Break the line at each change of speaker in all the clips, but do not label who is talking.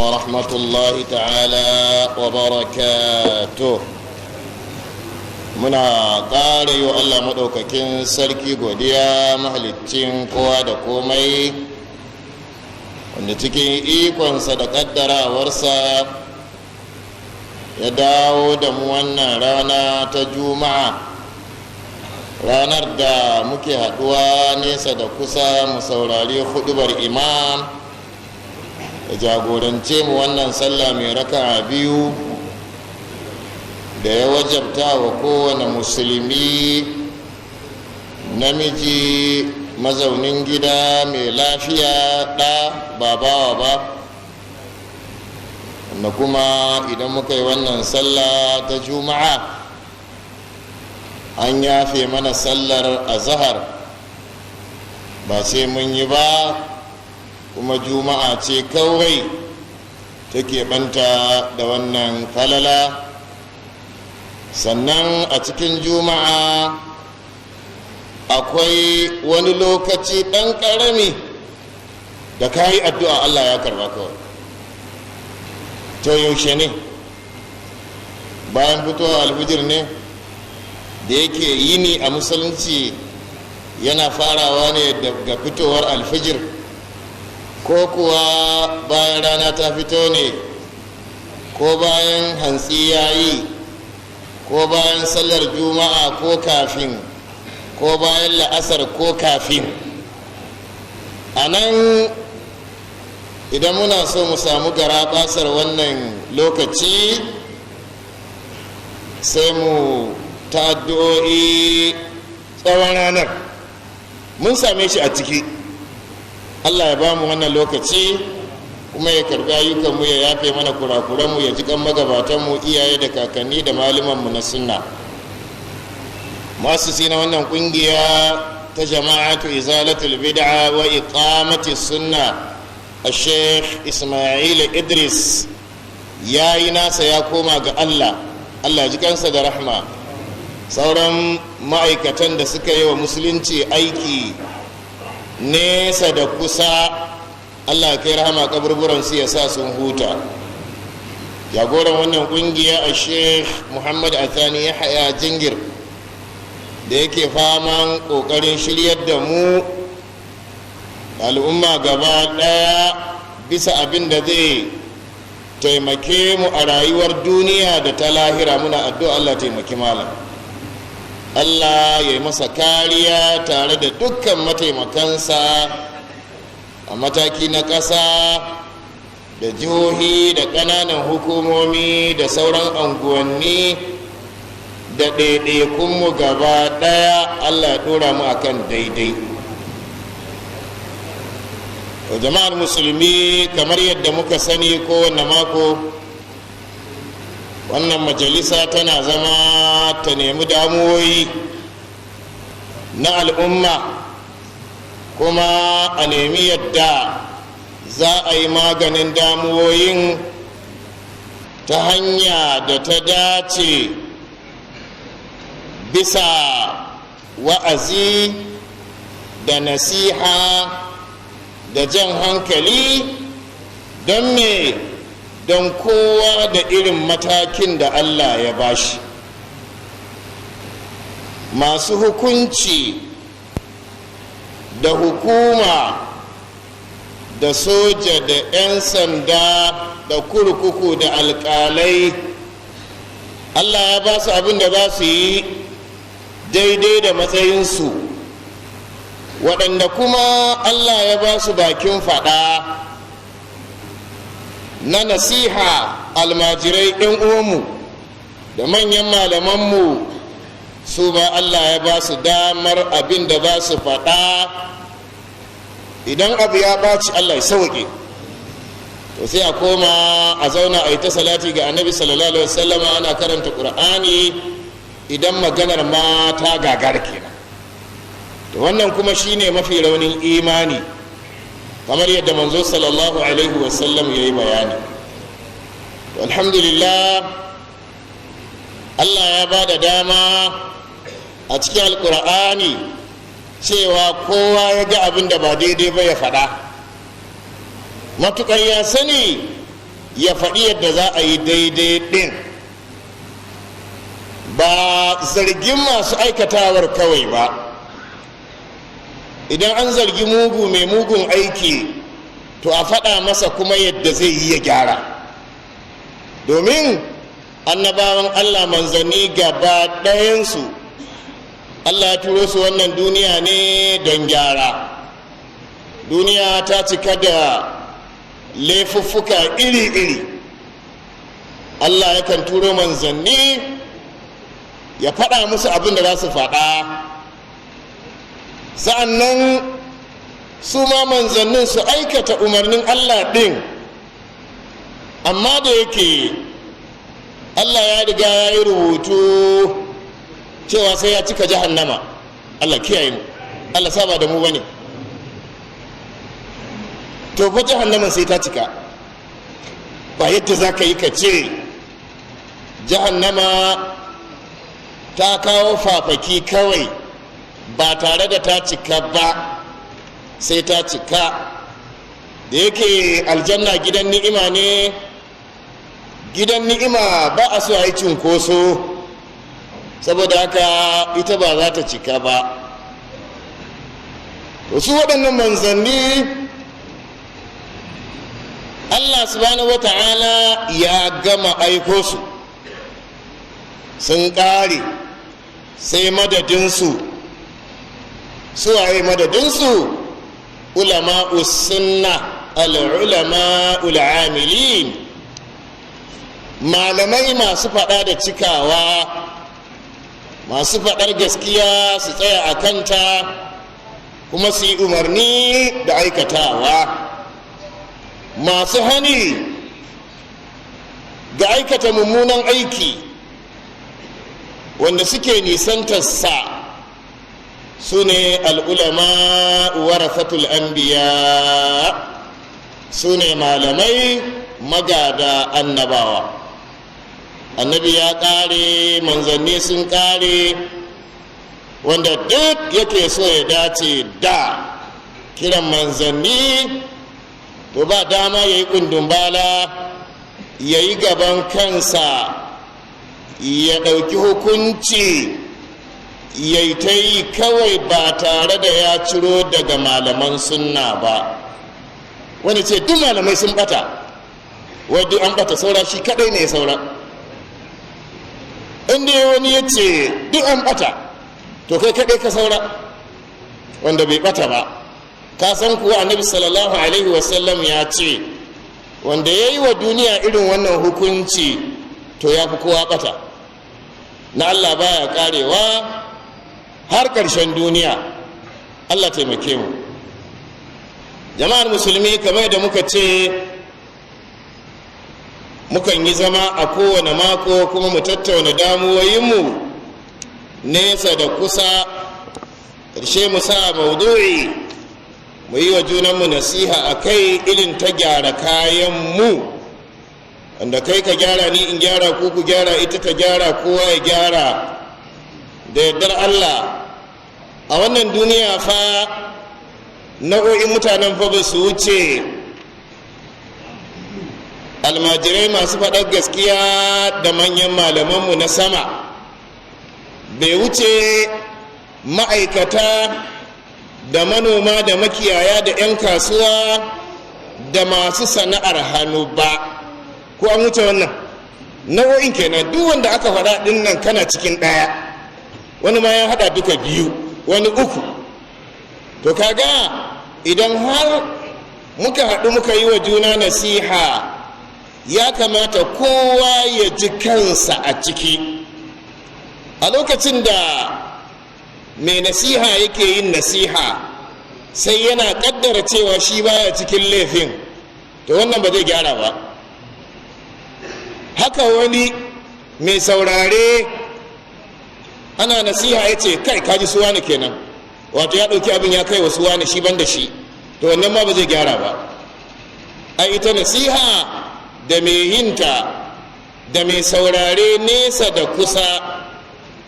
ورحمة الله تعالى وبركاته. muna ƙara yi wa Allah maɗaukakin sarki godiya, mahalicin kowa da komai, wanda cikin ikonsa da ƙaddarawarsa ya dawo da mu wannan rana ta juma'a, ranar da muke haɗuwa nesa da kusa mu saurari huɗubar imam da jagorance mu wannan sallah mai raka'a biyu da ya wajabta wa kowane musulmi namiji mazaunin gida mai lafiya ɗa ba bawa ba, wanda kuma idan muka yi wannan sallah ta juma'a an yafe mana sallar azahar ba sai mun yi ba, kuma juma'a ce kawai take banta da wannan falala. Sannan a cikin juma'a akwai wani lokaci ɗan ƙarami da ka yi addu'a Allah ya karba kawai. To yaushe ne? Bayan fitowa alfijir ne da yake yini a musulunci yana farawa ne daga fitowar alfijir, ko kuwa bayan rana ta fito ne, ko bayan hantsi ya yi, ko bayan sallar juma'a ko kafin, ko bayan la'asar ko kafin. A nan idan muna so mu samu garaɓasar wannan lokaci sai mu ta addu'o'i tsawon ranar, mun same shi a ciki. Allah ya ba mu wannan lokaci kuma ya karbi ayyukanmu, ya yafe mana kurakuranmu, ya ji kan magabatanmu, iyaye da kakanni da malumanmu na sunna. Masu na wannan kungiya ta jama'atu izalatul bid'a wa iqamati sunna, Sheikh Ismail Idris ya yi nasa ya koma ga Allah, Allah ji kansa da rahma. Sauran ma'aikatan da suka yi wa musulunci aiki nesa da kusa, Allah kai rahama kaburburansu ya sa sun huta. Jagoran wannan kungiya a Sheikh Muhammad Athani Yahya Jingir da yake faman kokarin shiryar da mu al'umma gaba daya bisa abin da zai taimake mu a rayuwar duniya da ta lahira, muna addu'a Allah taimaki malam, Allah ya yi masa kariya tare da dukkan mataimakansa a mataki na ƙasa da jihohi da ƙananan hukumomi da sauran anguwanni da ɗaiɗaikunmu gaba ɗaya. Allah ya ɗora mu akan daidai. To jama'ar musulmi, kamar yadda muka sani kowane mako wannan majalisa tana zama ta nemi damuwoyi na al'umma, kuma a nemi yadda za a yi maganin damuwoyin ta hanya da ta dace bisa wa'azi da nasiha da jan hankali. Don me? Don kowa da irin matakin da Allah ya bashi. Masu hukunci da hukuma da soja da 'yan sanda da kurkuku da alkalai, Allah ya ba su abin da za su yi daidai da matsayinsu. Waɗanda kuma Allah ya ba su bakin faɗa na nasiha, almajirai 'yan uwanmu da manyan malamanmu, su ba Allah ya ba su damar abin da za su faɗa. Idan abu ya ɓaci, Allah ya sauƙe, to sai a koma a zauna a yi ta salati ga annabi sallallahu alaihi wasallama, ana karanta ƙur'ani idan maganar ma ta gagar kenan. To wannan kuma shine mafi raunin imani, kamar yadda manzo sallallahu alaihi wasallam ya yi bayani. To alhamdulillah, Allah ya ba da dama a cikin alkur'ani cewa kowa ya ga abin da ba daidai ba ya faɗa, matuƙar ya sani ya faɗi yadda za a yi daidai ɗin, ba zargin masu aikatawar kawai ba. Idan an zargi mugu mai mugun aiki, to a faɗa masa kuma yadda zai yi ya gyara, domin annabawan Allah manzanni gaba ɗayansu Allah ya turo su wannan duniya ne don gyara. Duniya ta cika da laifuffuka iri-iri. Allah yakan turo manzanni ya faɗa musu abin da za su faɗa, sa'annan su ma manzannin su aikata umarnin Allah ɗin. Amma da yake Allah ya riga ya yi rubutu cewa sai ya cika jahannama, Allah kiyaye mu, Allah saba da mu bane, to fa jahannaman sai ta cika. Ba yadda za ka yi ka ce jahannama ta kawo fafaki kawai ba tare da ta cika ba, sai ta cika. Da yake aljanna gidan ni'ima ne, gidan ni'ima ba a so a yi cunkoso, saboda haka ita ba za ta cika ba. To su waɗannan manzanni Allah subhanahu wata'ala ya gama aiko su, sun ƙare, sai madadinsu. Suwaye madadinsu? Ulama'us sunna, al-ulama'ul amilin, malamai masu faɗa da cikawa, masu faɗar gaskiya su tsaya a kanta kuma su yi umarni da aikatawa, masu hani ga aikata mummunan aiki wanda suke nisantarsa, su ne al'ulama warasatul anbiya, su ne malamai magada annabawa. Annabi ya ƙare, manzanni sun ƙare, wanda duk yake so ya dace da kiran manzanni, to ba dama ya yi kundumbala, ya yi gaban kansa, ya ɗauki hukunci, ya yi ta yi kawai ba tare da ya ciro daga malaman sunna ba. Wani ce duk malamai sun ɓata, wai duk an ɓata, saura shi kaɗai ne ya saura. Inda wani ya ce duk an ɓata, to kai kaɗai ka saura, wanda bai ɓata ba. Ka san kuwa annabi sallallahu alaihi wasallam ya ce wanda ya yi wa duniya irin wannan hukunci, to ya fi kowa ɓata. Na Allah baya ƙarewa har ƙarshen duniya. Allah taimake mu. Jama'ar musulmi, kamar da muka ce, mukan yi zama a kowane mako kuma mu tattauna damuwoyinmu nesa da kusa, ƙarshe mu sa maudu'i, mu yi wa junanmu nasiha a kai irin ta gyara kayanmu, wanda kai ka gyara, ni in gyara, ku gyara, ita ta gyara, kowa ya gyara da yardar Allah. A wannan duniya fa nau'o'in mutanen fa ba su wuce almajirai masu faɗar gaskiya da manyan malamanmu na sama, bai wuce ma'aikata da manoma da makiyaya da 'yan kasuwa da masu sana'ar hannu ba. Ko an wuce wannan nau'o'in kenan? Duk wanda aka faɗa ɗin nan kana cikin ɗaya, wani ma ya haɗa duka biyu, wani uku. To kaga idan har muka haɗu muka yi wa juna nasiha, ya kamata kowa ya ji kansa a ciki. A lokacin da mai nasiha yake yin nasiha, sai yana kaddara cewa shi baya cikin laifin, to wannan ba zai gyara ba. Haka wani mai saurare ana nasiha ya ce kai kaji suwa ne kenan, wato ya ɗauki abin ya kai wa suwa ne, shi ban da shi, to wannan ma ba zai gyara ba. A ita nasiha da mai yinta da mai saurare nesa da kusa,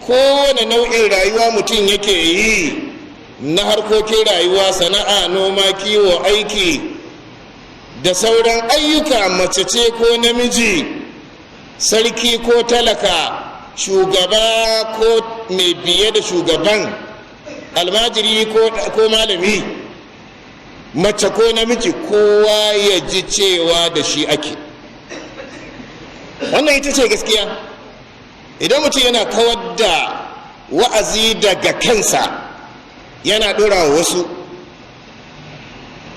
kowane nau'in rayuwa mutum yake yi na harkokin rayuwa, sana'a, noma, kiwo, aiki da sauran ayyuka, mace ce ko namiji, sarki ko talaka, shugaba ko mai biye da shugaban, almajiri ko malami, mace ko namiji, kowa ya ji cewa da shi ake. Wannan ita ce gaskiya. Idan mutum yana kawar da wa'azi daga kansa yana ɗora wa wasu,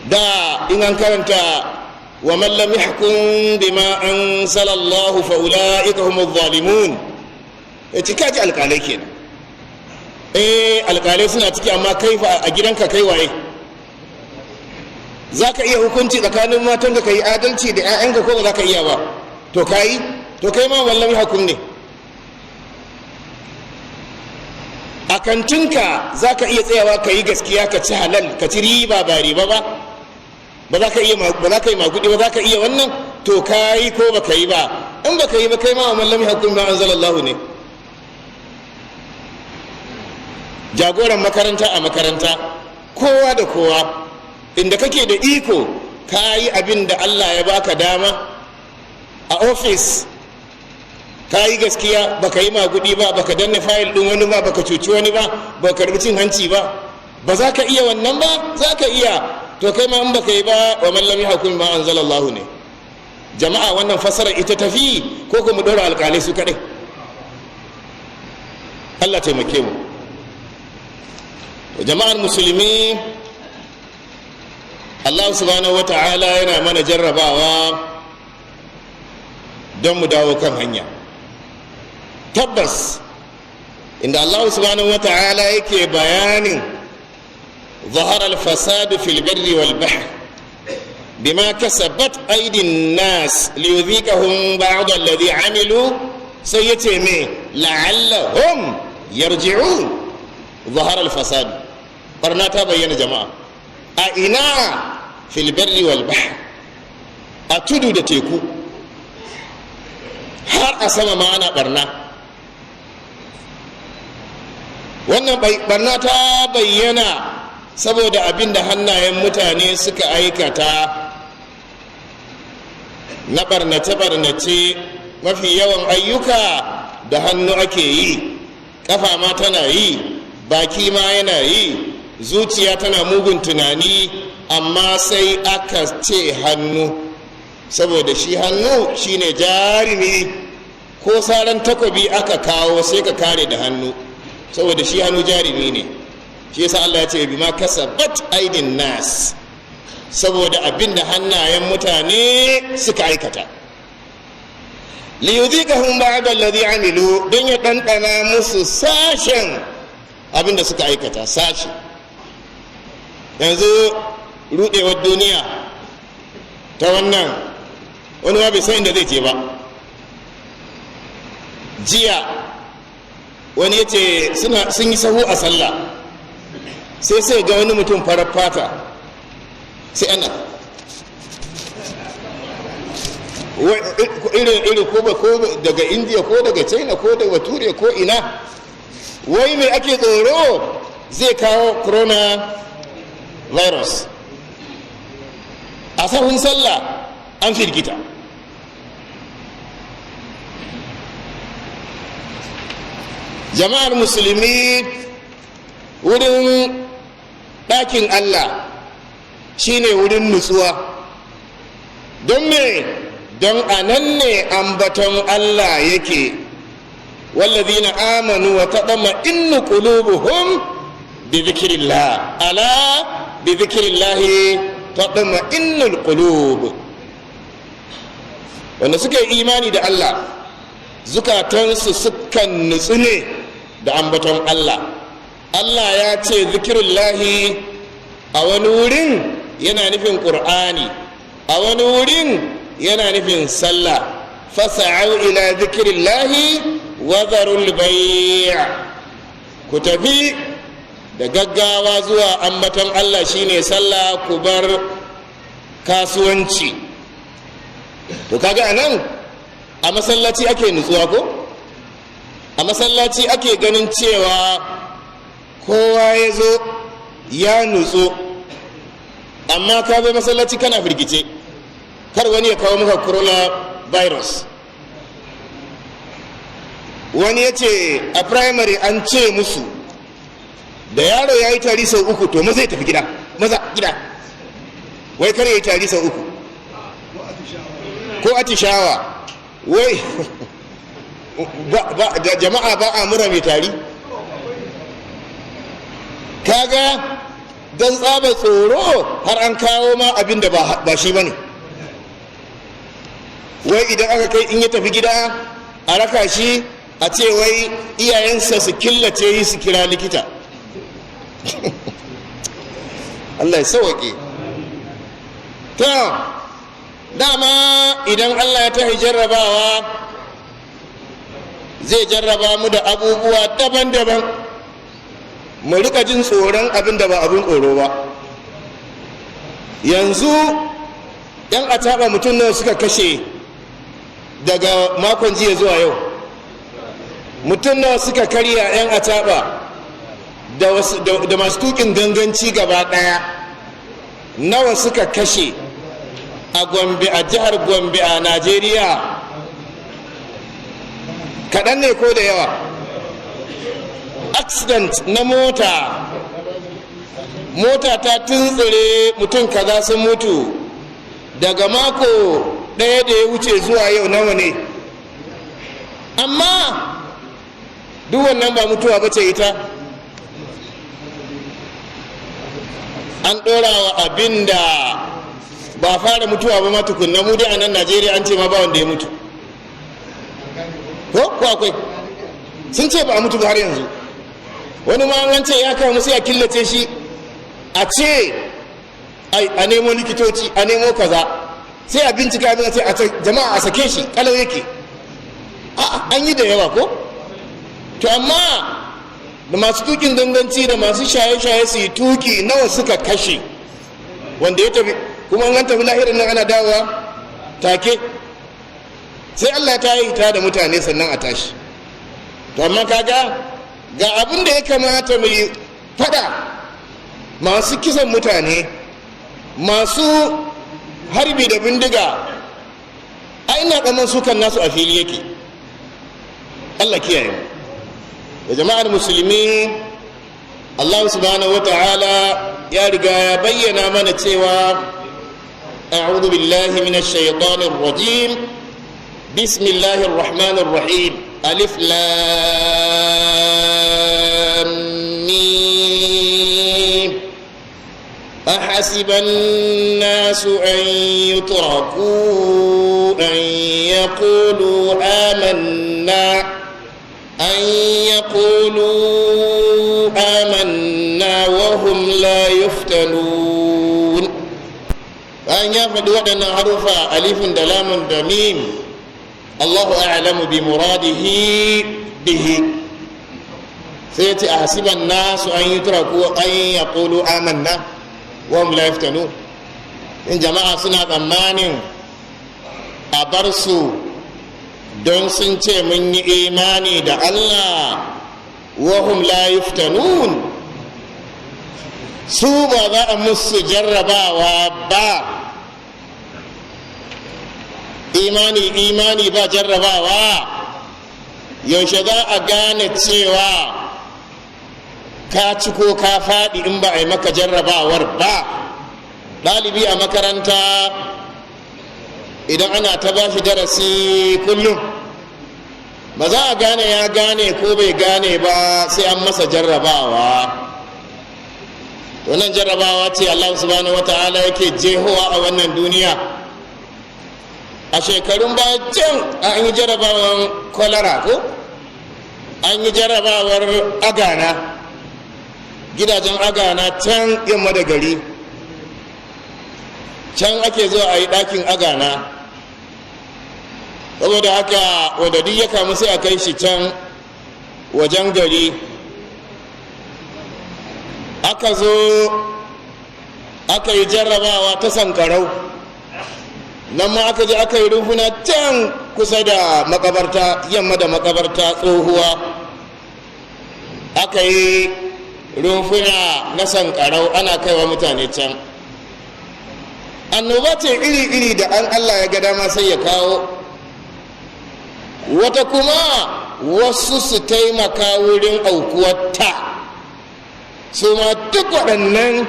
da in an karanta wa man lam yahkum bima anzala Allah fa ulaika humuz zalimun, cika ji alƙalai kenan. Alƙalai suna ciki, amma kai fa a gidanka kai waye? Za ka iya hukunci tsakanin matanka ka yi adalci da 'ya'yanka ko ba za ka iya ba? To ka yi? To kai ma wallan hukum ne. A kantinka za ka iya tsayawa ka yi gaskiya, ka ci halal, ka ci riba ba riba ba? Ba za ka yi magudi ba, za ka iya wannan? To ka yi ko ba ka yi ba? In ba ka yi ba kai ma wallan hukum ba anzalallahu ne. Jagoran makaranta a makaranta, kowa da kowa, inda kake da iko ka yi abin da Allah ya baka dama. A ofis ka yi gaskiya, baka yi magudi ba, baka danne fayil din wani ba, baka cuci wani ba, baka karbi cin hanci ba. Ba za ka iya wannan ba? Za ka iya. To kai ma in baka yi ba, wa man lam yahkum ma anzalallahu ne. Jama'a, wannan fasara ita tafi ko kuma dora alƙalai su kadai? Allah taimake mu. Jama'ar musulmi, Allah subhanahu wata'ala yana mana jarrabawa don mu dawo kan hanya. Tabbas inda Allah subhanahu wata'ala yake bayanin zahara al-fasadu fil barri wal bahr bima kasabat aydin nas liyudhikahum ba'd alladhi amilu, sai yace me la'allahum yarji'un. zahara al-fasadu, barna ta bayyana jama'a. A ina? Fil barri wal bahr, a tudu da teku, har a sama ma ana barna. Wannan barna ta bayyana saboda abin da hannayen mutane suka aikata na barnace-barnace. Mafi yawan ayyuka da hannu ake yi, kafa ma tana yi, baki ma yana yi, zuciya tana mugun tunani, amma sai aka ce hannu, saboda shi hannu shine jarumi. Ko saran takobi aka kawo sai ka kare da hannu, saboda shi hannu jarumi ne. Shi yasa Allah ya ce bima kasabat aidin nas, saboda abinda hannayen mutane suka aikata. liyudhikahum ba'da alladhi amilu, don ya ɗanɗana musu sashen abinda suka aikata. Sashi yanzu rudewar duniya ta wannan, wani ma bai san inda zai je ba. Jiya wani ya ce sun yi sahu a sallah, sai ga wani mutum farar fata, sai ana irin ko daga indiya ko daga china ko daga ture ko ina, wai mai ake tsoro zai kawo corona virus. A sahun sallah an firgita. Jama'ar musulmi, wurin ɗakin Allah shine wurin nutsuwa. Don me? Don a nan ne ambaton Allah yake. wallazina amanu wa tatma'innu qulubuhum bi dhikrillah, ala bi dhikrillah tatma'innul qulub. wanda suka yi imani da Allah, zukatansu sukan nutsu ne da ambaton Allah. Allah ya ce zikirullahi, a wani wurin yana nufin ƙur'ani, a wani wurin yana nufin sallah. fasa'au ila zikirillahi wa zarul bai', ku tafi da gaggawa zuwa ambaton Allah shine sallah, ku bar kasuwanci. to kaga anan a masallaci ake nutsuwa ko? a masallaci ake ganin cewa kowa ya zo ya nutsu, amma ka bai masallaci kana firgice. kar wani ya kawo maka coronavirus. Wani ya ce a primary an ce musu da yaro ya yi tari sau 3 to maza ya tafi gida, maza gida, wai kar ya yi tari sau 3 ko atishawa. Wai jama'a ba a mura mai tari. Kaga don tsaba tsoro har an kawo ma abin da ba shi ba ne. Wai idan aka kai in ya tafi gida a raka shi a ce wai iyayensa su killace yi su kira likita. Allah ya sauwaƙe. To dama idan Allah ya tahi jarrabawa zai jarraba mu da abubuwa daban-daban, mu rika jin tsoron abin da ba abin tsoro ba. Yanzu yan ataba mutum nawa suka kashe daga makon jiya zuwa yau? Mutum nawa suka karya yan ataba da masu tukin ganganci gaba daya? Nawa suka kashe a Gombe, a jihar Gombe a Najeriya? Kaɗan ne ko da yawa? Accident na mota ta tuntsire mutum kaza sun mutu daga mako ɗaya da ya wuce zuwa yau nawa ne? Amma duk wannan ba mutuwa ba ce ita. An ɗora wa abin da ba fara mutuwa ba ma tukunna. Mu dai a nan Najeriya an ce ma ba wanda ya mutu, ko akwai? Sun ce ba a mutu ba har yanzu. Wani ma an ce ya kawo sai a killace shi, a ce a nemo likitoci, a nemo kaza, sai a bincika abin, sai a ce jama'a a sake shi kalau yake. An yi da yawa ko? To amma da masu tukin ganganci da masu shaye-shaye su yi tuki nawa suka kashe wanda ya tafi, kuma an tafi lahirin nan ana dawowa take, sai Allah ta yi ta da mutane sannan a tashi. To amma kaga ga abin da ya kamata mai fada, masu kisan mutane, masu harbi da bindiga, a ina kaman sukan nasu a fili yake. Allah kiyaye mu. Da jama'ar musulmi, Allah subhanahu wata'ala ya riga ya bayyana mana cewa a'udhu billahi minash shaitanir rajim, bismillahir rahmanir rahim, alif lam mim, ahasiban nasu an yutraku an yaqulu amanna وهم لا يفتنون. أن يفعل ودنا حرفا ألف دلام دميم، الله أعلم بمراده به. سيأتي أحسب الناس أن يتركوا أن يقولوا آمنا وهم لا يفتنون. إن جماعة سنة أمان أبرسوا don sun ce mun yi imani da Allah, wahum la yuftanun, su ba za a musu jarrabawa ba. imani ba jarrabawa, yaushe za a gane cewa ka ci ko ka faɗi in ba a yi maka jarrabawar ba? ɗalibi a makaranta idan ana ta ba shi darasi kullum, ba za a gane ya gane ko bai gane ba sai an masa jarrabawa. to nan jarrabawa ce Allah subhanahu wata'ala yake jehowa a wannan duniya. A shekarun baya can an yi jarrabawar kwalara ko an yi jarrabawar agana, gidajen agana can yamma da gari, can ake zuwa a yi ɗakin agana. saboda haka wadda duk ya kamu sai a kai shi can wajen gari. Aka zo aka yi jarrabawa ta sankarau, nan ma aka je aka yi rufuna can kusa da makabarta, yamma da makabarta tsohuwa, aka yi rufuna na sankarau ana kaiwa mutane can. annoba ce iri-iri da Allah ya ga dama sai ya kawo, wata kuma wasu su taimaka wurin aukuwarta, su ma duk waɗannan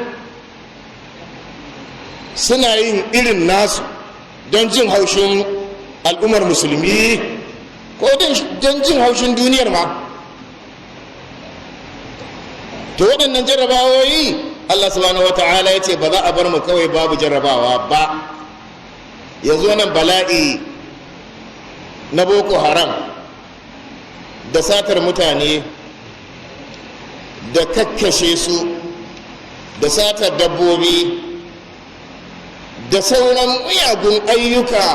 suna yin irin nasu don jin haushin al'ummar musulmi ko don jin haushin duniyar ma. To waɗannan jarrabawoyi Allah subhanahu wata'ala ya ce ba za a bar mu kawai babu jarrabawa ba. Yanzu wannan bala'i na boko haram da satar mutane da kakkashe su da satar dabbobi da sauran miyagun ayyuka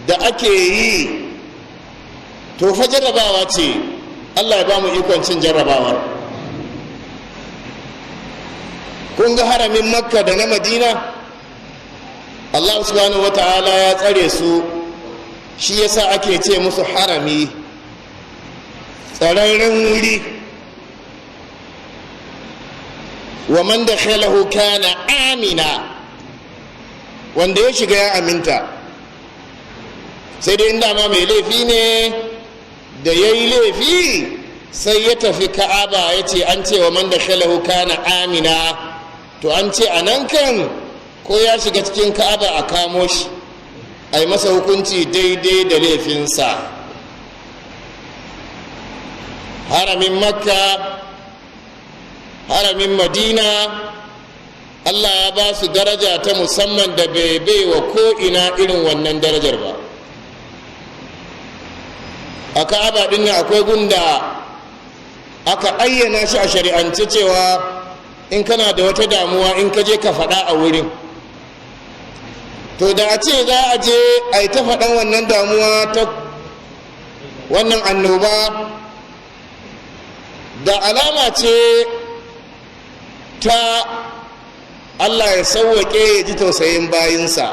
da ake yi, to fa jarrabawa ce. Allah ya ba mu ikon cin jarrabawar. Kun ga haramin makka da na madina, Allah subhanahu wa ta'ala ya tsare su, shi yasa ake ce musu harami, tsararren wuri. Wa man dakhalahu kana amina, wanda ya shiga ya aminta. Sai dai inda ma mai laifi ne da ya yi laifi sai ya tafi ka'aba ya ce an ce wa man dakhalahu kana amina, to an ce a nan kan ko ya shiga cikin ka'aba a kamo shi a yi masa hukunci daidai da laifinsa. Haramin makka, haramin madina, Allah ya ba su daraja ta musamman da bai wa ko'ina irin wannan darajar ba. A ka'aba ɗin akwai gunda aka ayyana shi a shari'ance cewa in kana da wata damuwa in ka je ka faɗa a wurin. To da a ce za a je a yi ta faɗan wannan damuwa ta wannan annoba, da alama ce ta Allah ya sauwaƙe ya ji tausayin bayinsa.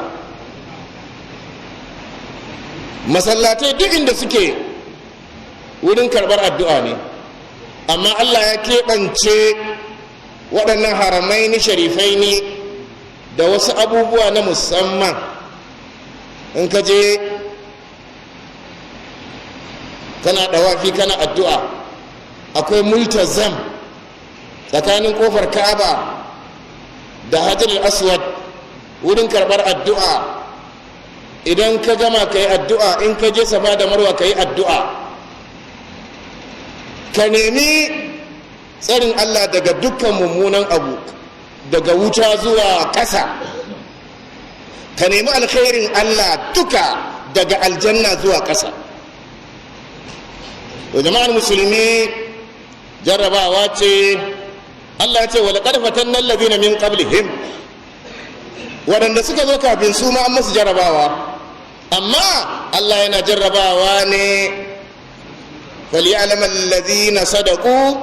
Masallatai duk inda suke wurin karɓar addu'a ne, amma Allah ya keɓance waɗannan haramai ni sharifai ne da wasu abubuwa na musamman. In ka je kana ɗawafi kana addu'a, akwai multazam tsakanin ƙofar ka'aba da hajar aswad wurin karɓar addu'a. Idan ka gama ka yi addu'a, in ka je safa da marwa ka yi addu'a, ka nemi tsarin Allah daga dukkan mummunan abu, daga wuta zuwa ƙasa, ka nemi alkhairin Allah duka daga aljanna zuwa ƙasa. To jama'ar musulmi, jarrabawa ce. Allah ce wala qad fatanna allazina min qablihim, waɗanda suka zo kafin su ma an musu jarrabawa, amma Allah yana jarrabawa ne falyalam allazina sadaqu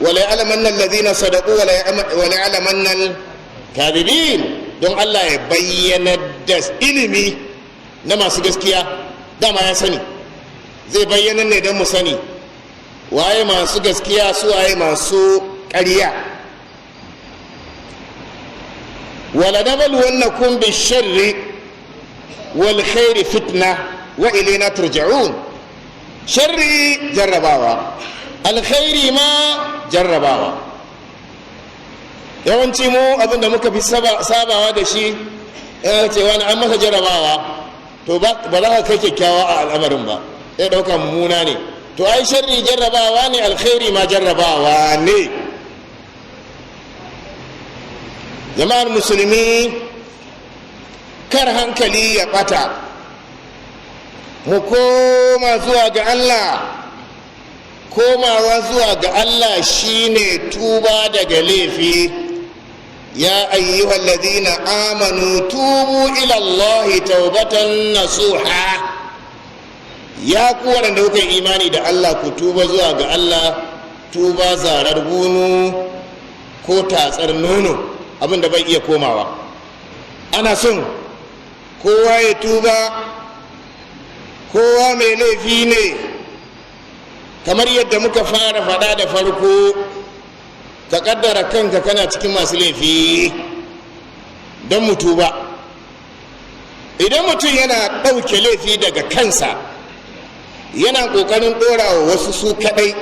wala ya'lamanna allazina sadaqu wala ya'lamanna al-kadhibin, don Allah ya bayyana da ilimi na masu gaskiya. Dama ya sani, zai bayyana ne don mu sani waye masu gaskiya su waye masu ƙarya. wala nabluwannakum bish-sharri wal khairi fitna wa ilayna turja'un. Sharri jarrabawa, alkhairi ma jarrabawa. Yawanci mu abinda muka fi sabawa da shi, yana cewa an masa jarrabawa, to ba za ka kai kyakkyawa a al'amarin ba, ya ɗauka mummuna ne. To ai sharri jarrabawa ne, alkhairi ma jarrabawa ne. Jama'ar musulmi, kar hankali ya ɓata, mu koma zuwa ga Allah. Komawa zuwa ga Allah shine tuba daga laifi. Ya ayyuhal ladina amanu tubu ila Allah taubatan nasuha. Ya ku waɗanda kuka yi imani da Allah, ku tuba zuwa ga Allah, tuba zarar bunu ko tatsar nono, abinda bai iya komawa. Ana son kowa ya tuba, kowa mai laifi ne, kamar yadda muka fara faɗa da farko. Ka kaddara kanka kana cikin masu laifi, don mu tuba. Idan mutum yana ɗauke laifi daga kansa yana ƙoƙarin ɗorawa wasu su kaɗai,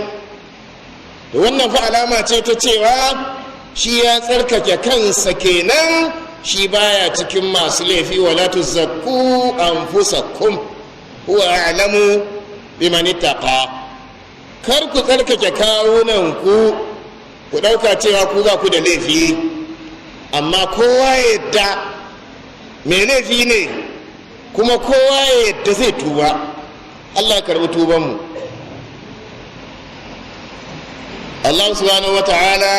to wannan fa alama ce ta cewa shi ya tsarkake kansa kenan, shi baya cikin masu laifi. wala tuzakku anfusakum huwa a'lamu biman ittaqa. Kar ku tsarkake kawunan ku ɗauka cewa ku ba ku da laifi, amma kowa ya yadda mai laifi ne, kuma kowa ya yadda zai tuba. Allah karɓi tubanmu. Allah subhanahu wa ta'ala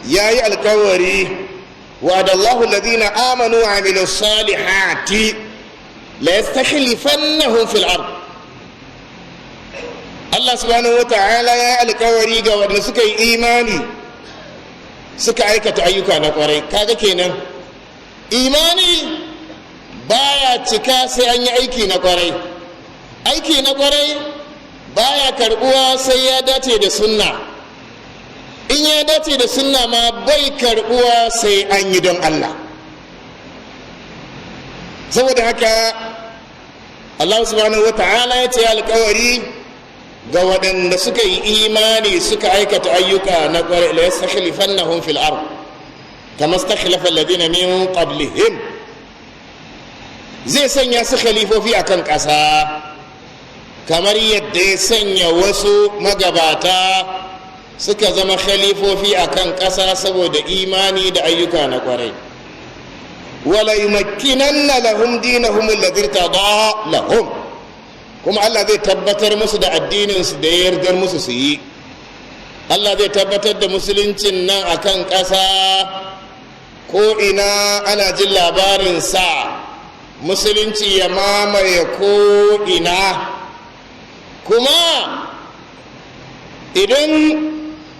ya yi alkawari وعد الله الذين آمنوا وعملوا الصالحات ليستخلفنهم في الأرض. Allah subhanahu wa ta'ala ya alkawari ga wanda suka yi imani suka aikata ayyuka na kwarai. Kaga kenan imani baya cika sai an yi aiki na kwarai. Aiki na kwarai baya karbuwa sai ya dace da sunna. In ya dace da sunna ma bai karbuwa sai an yi don Allah. Saboda haka Allah subhanahu wa ta'ala ya ce alkawari ga waɗanda suka yi imani suka aikata ayyuka na ƙwarai, la yastakhlifannahum fil ard kama stakhlafa alladhina min qablihim. Zai sanya su khalifofi akan ƙasa kamar yadda ya sanya wasu magabata suka zama khalifofi akan ƙasa saboda imani da ayyuka na ƙwarai. wala yumakkinanna lahum dinahum alladhi irtada lahum, kuma Allah zai tabbatar musu da addininsu da ya yardar musu su yi. Allah zai tabbatar da musuluncin nan akan ƙasa ko ina ana jin labarin sa, musulunci ya mamaye ko ina. Kuma idan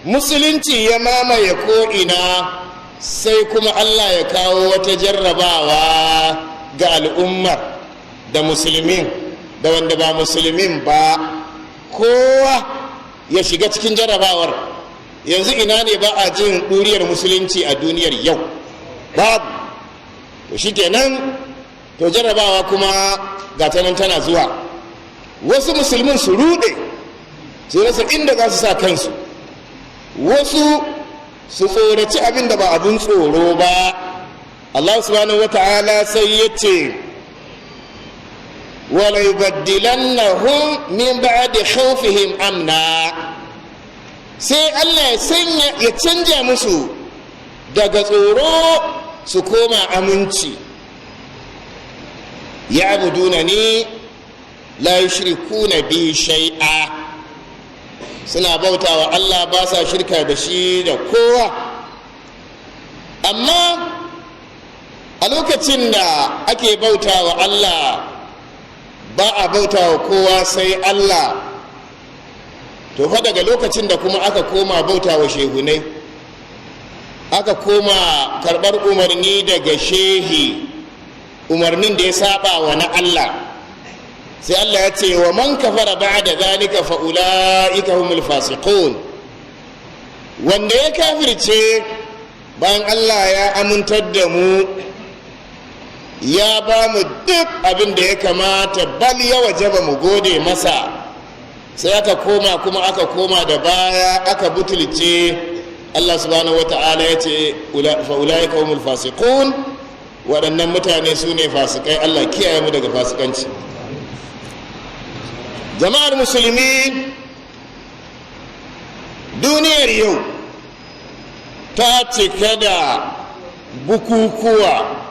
musulunci ya mamaye ko ina, sai kuma Allah ya kawo wata jarrabawa ga al'ummar da musulmin da wanda ba musulmin ba, kowa ya shiga cikin jarrabawar. Yanzu ina ne ba a jin ɗuriyar musulunci a duniyar yau? Babu. To shi kenan, to jarrabawa kuma ga ta nan tana zuwa. Wasu musulmin su ruɗe, su rasa inda za su sa kansu. Wasu su tsoraci abin da ba abin tsoro ba. Allah subhanahu wa ta'ala sai ya ce wala yubaddilannahum min ba'di khawfihim amna. Sai Allah ya sanya, ya canja musu daga tsoro su koma aminci. ya'budunani la yushrikuna bi shay'a. Suna bautawa Allah ba sa shirka da shi da kowa. Amma a lokacin da ake bautawa Allah ba a bautawa kowa sai Allah, to fa daga lokacin da kuma aka koma bautawa shehunai, aka koma karɓar umarni daga shehi, umarnin da ya saba wa na Allah, sai Allah ya ce wa man kafara ba'da zalika fa ulaika humul fasiqun. Wanda ya kafirce bayan Allah ya amintar da mu, ya ba mu duk abin da ya kamata, bal ya wajaba mu gode masa, sai aka koma kuma aka koma da baya aka butulce. Allah subhanahu wata'ala ya ce fa ulaika humul fasiqun. Waɗannan mutane su ne fasikai. Allah kiyaye mu daga fasikanci. Jama'ar musulmi, duniyar yau ta cika da bukukuwa.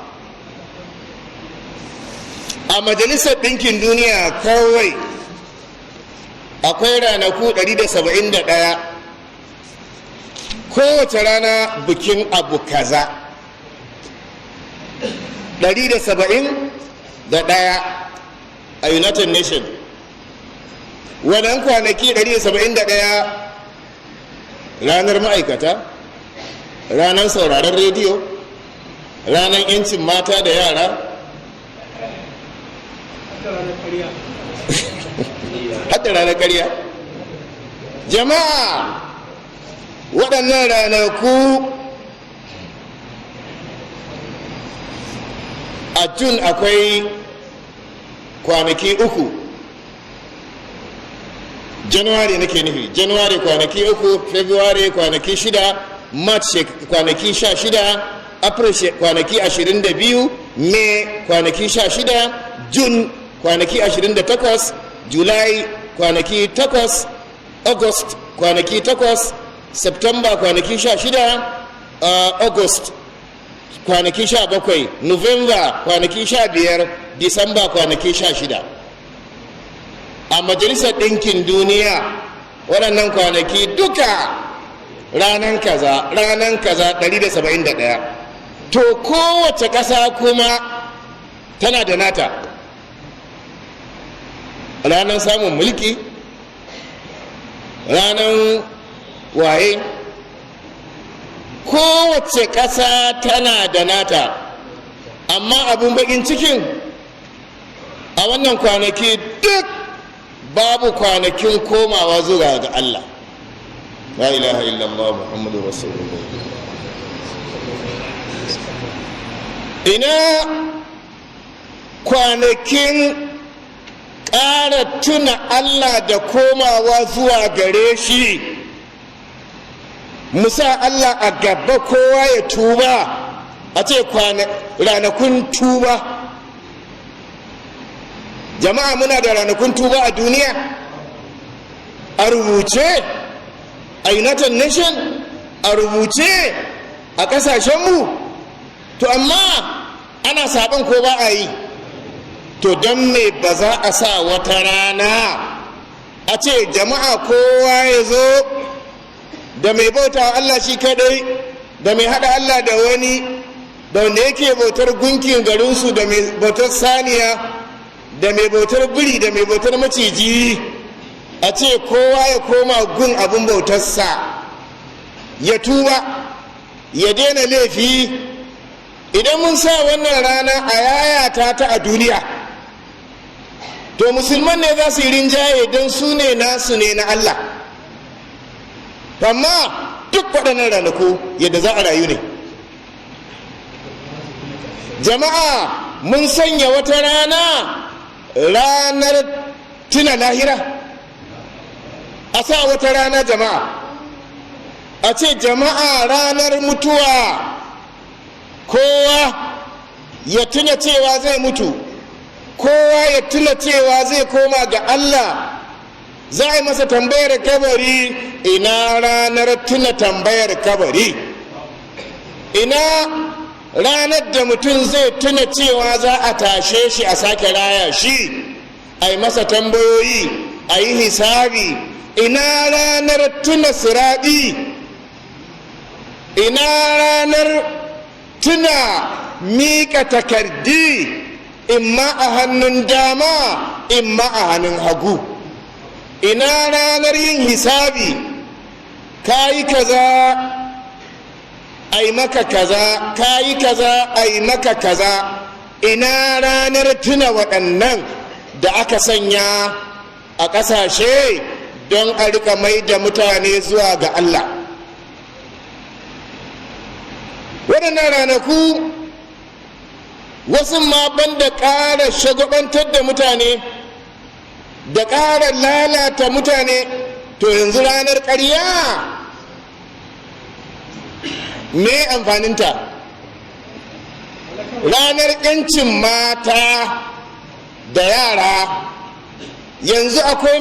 A majalisar ɗinkin duniya kawai akwai ranaku 171, kowace rana bikin abu kaza. 171 a United Nations. Wannan kwanaki 171 ranar ma'aikata, ranar sauraron rediyo, ranar 'yancin mata da yara, hadda ranar ƙarya. Jama'a, waɗannan ranaku a june akwai kwanaki uku, january nake nufi, january kwanaki uku, february kwanaki 6, march kwanaki 16, april kwanaki 22, may kwanaki 16, june kwanaki 28, july kwanaki 8, august kwanaki 8, september kwanaki 16, august kwanaki 17, november kwanaki 15, disamba kwanaki 16. A majalisar ɗinkin duniya waɗannan kwanaki duka ranar kaza 171. To kowace ƙasa kuma tana da nata ranar samun mulki, ranar waye, kowace ƙasa tana da nata. Amma abin bakin cikin a wannan kwanaki duk babu kwanakin komawa zuwa ga Allah. La ilaha illallah Muhammadu Rasulullah. Ina kwanakin ƙara tuna Allah da komawa zuwa gare shi, musa Allah a gaba kowa ya tuba, a ce ranakun tuba. Jama'a muna da ranakun tuba a duniya a rubuce a United Nation, a rubuce a ƙasashenmu. To amma ana saban ko ba a yi? To don me ba za a sa wata rana a ce jama'a kowa ya zo, da mai bauta Allah shi kadai, da mai hada Allah da wani, da wanda yake bautar gunkin garinsu, da mai bautar saniya, da mai bautar biri, da mai bautar maciji, a ce kowa ya koma gun abin bautarsa, ya tuba, ya daina laifi. Idan mun sa wannan rana a yayata ta a duniya, to musulman ne za su yi rinjaye don su ne nasu ne na Allah. Amma duk waɗannan ranaku yadda za a rayu ne. Jama'a mun sanya wata rana, ranar tuna lahira. A sa wata rana jama'a, a ce jama'a ranar mutuwa kowa ya tuna cewa zai mutu, kowa ya tuna cewa zai koma ga Allah. Za a yi masa tambayar kabari. Ina ranar tuna tambayar kabari? Ina ranar da mutum zai tuna cewa za a tashe shi a sake raya shi, a yi masa tambayoyi, a yi hisabi? Ina ranar tuna siraɗi? Ina ranar tuna miƙa takardi, imma a hannun dama imma a hannun hagu? Ina ranar yin hisabi? Ka yi kaza a yi maka kaza, ka yi kaza a yi maka kaza. Ina ranar tuna waɗannan da aka sanya a ƙasashe don a rika mai da mutane zuwa ga Allah? Waɗannan ranaku wasu ma banda ƙara shagabantar da mutane da ƙara lalata mutane, to yanzu ranar ƙarya me amfaninta? Ranar 'yancin mata da yara, yanzu akwai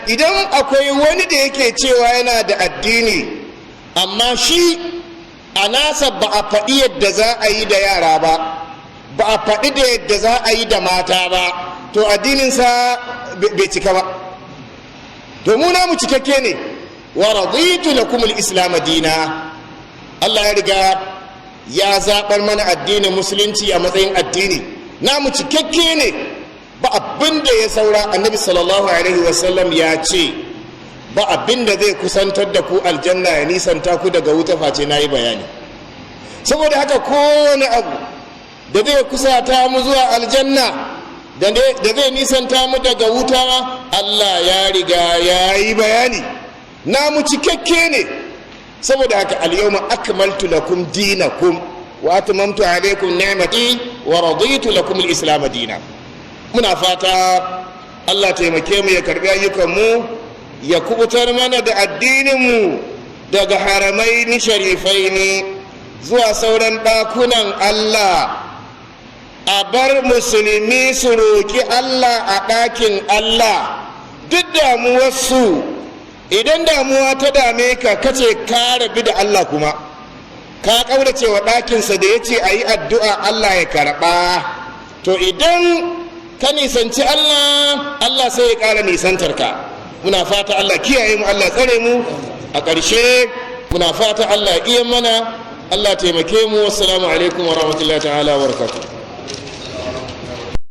idan akwai wani da yake cewa yana da addini amma shi a nasa ba a faɗi yadda za a yi da yara ba, ba a faɗi da yadda za a yi da mata ba, to addininsa bai cika ba. To mu namu cikakke ne. Wa raditu lakum al-islam dina. Allah ya riga ya zaɓar mana addinin musulunci a matsayin addini, namu cikakke ne, ba abin da ya saura. Annabi sallallahu alaihi wasallam ya ce ba abin da zai kusantar da ku aljanna ya nisanta ku daga wuta face na yi bayani. Saboda haka kowane abu da zai kusata mu zuwa aljanna, da zai nisanta mu daga wuta, Allah ya riga ya yi bayani, namu cikakke ne. Saboda haka al-yawma akmaltu lakum dinakum wa atmamtu alaykum ni'mati wa raditu lakum al-islam dina. Muna fata Allah taimake mu ya karbi ayyukan mu, ya kubutar mana da addinin mu daga haramaini sharifaini zuwa sauran ɗakunan Allah. A bar musulmi su roƙi Allah a ɗakin Allah duk damuwarsu. Idan damuwa ta dame ka kace ka rabi da Allah, kuma ka ƙaurace wa ɗakinsa da ya ce a yi addu'a Allah ya karɓa, to idan ka nisanci Allah, Allah sai ya ƙara nisantar ka. Muna fata Allah kiyaye mu, Allah tsare mu. A ƙarshe muna fata Allah iya mana, Allah taimake mu. Wassalamu alaikum wa rahmatullahi ta'ala wa barakatuh.